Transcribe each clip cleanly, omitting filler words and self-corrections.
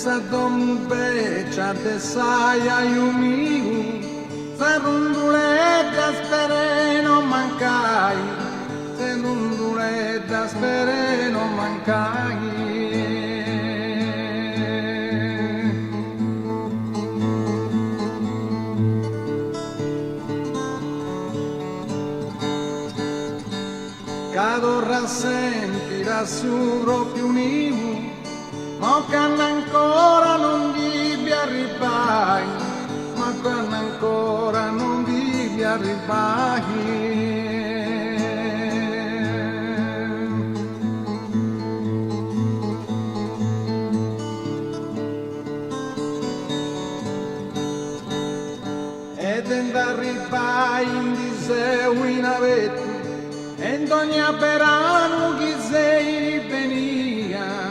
Essa dombecia de saia e o miu, se runduletta spere non mancai, se runduletta spere non mancai. Cado rassentirà su proprio miu, ma quando ancora non vivi arrivai, ma quando ancora non vivi arrivai. Ed arrivai in diseu in avetto, e in ogni verano chi sei venia.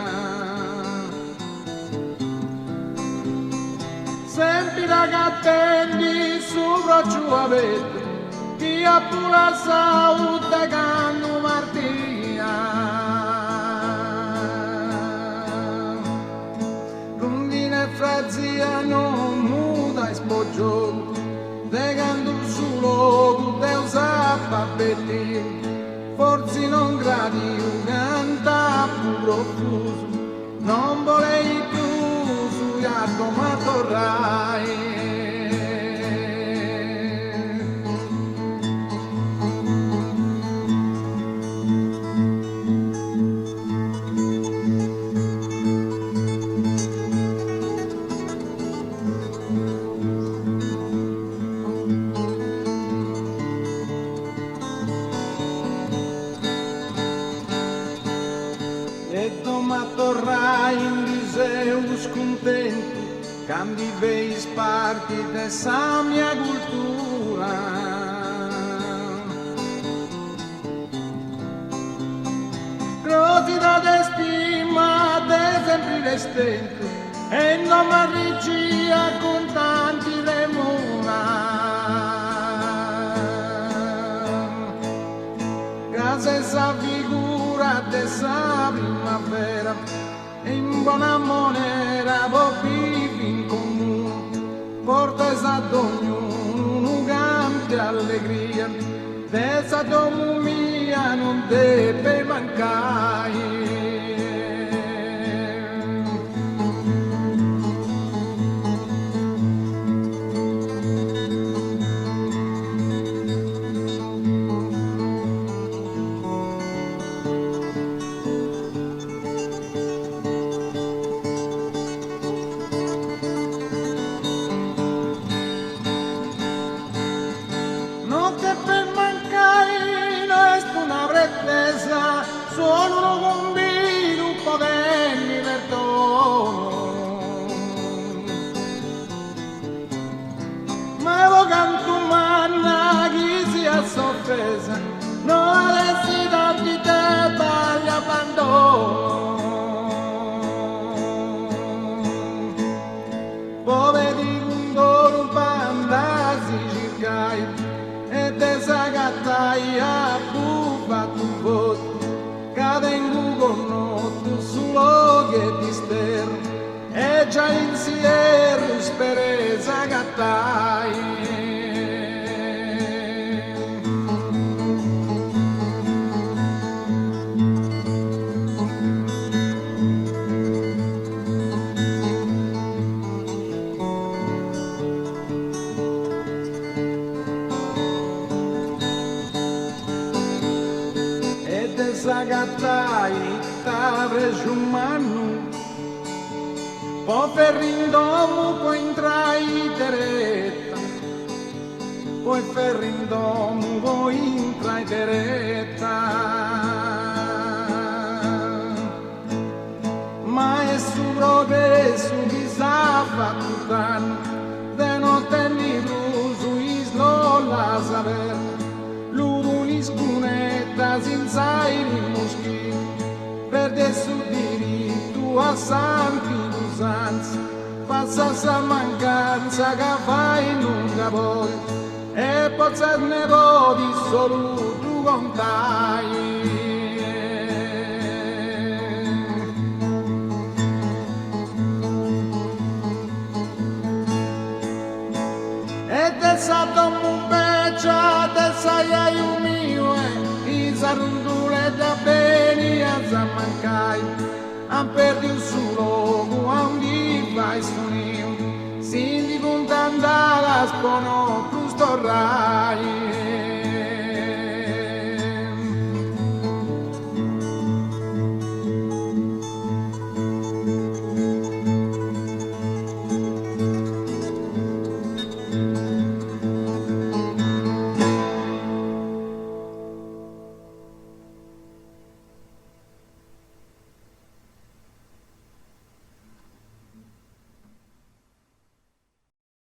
Sempre ragazzetti sopra giù avete, chi ha pure la salute canno martia. Rondine frazia non muta e spoggio, de canto su loco de usappa bellino, forse non gradi canta puro fuso, non volei più su gatto ma torrai. E doma torrai in diseu scontento, cambi veis parti dessa mia cultura. Crosida de stima de sempre restento, e non m'arrigia con tanti remuna. Casa essa figura dessa primavera, in buona monera vo vivi in comune, porta esatto ognuno cambia allegria, dessa domu mia non deve mancare. Solo un combino un po' di perdono, ma evo canto manna chi sia soffesa, non avessi tanti te pagli abbandono. Poveri un doro pandasi circai, e desagattai a buffa tu voto, cadengu con notte solo che ti spero, e già insieme speresa gattai. Zagattai t'avrei un manno, poi ferrindomo poi entrai diretta, poi ferrindomo poi entrai diretta. Ma è su progresso chi sa fatto tanto, de notte mi ruso islo la saper, l'uniscunetta senza i moschi, perde su diritto a santi usanza, passa sa mancanza che fai lunga poi, e pozza ne vodi solo tu contai. già bene a zammancai, han perduto il suo logo, han viva e suonio, si di puntandala spono, plus torrai.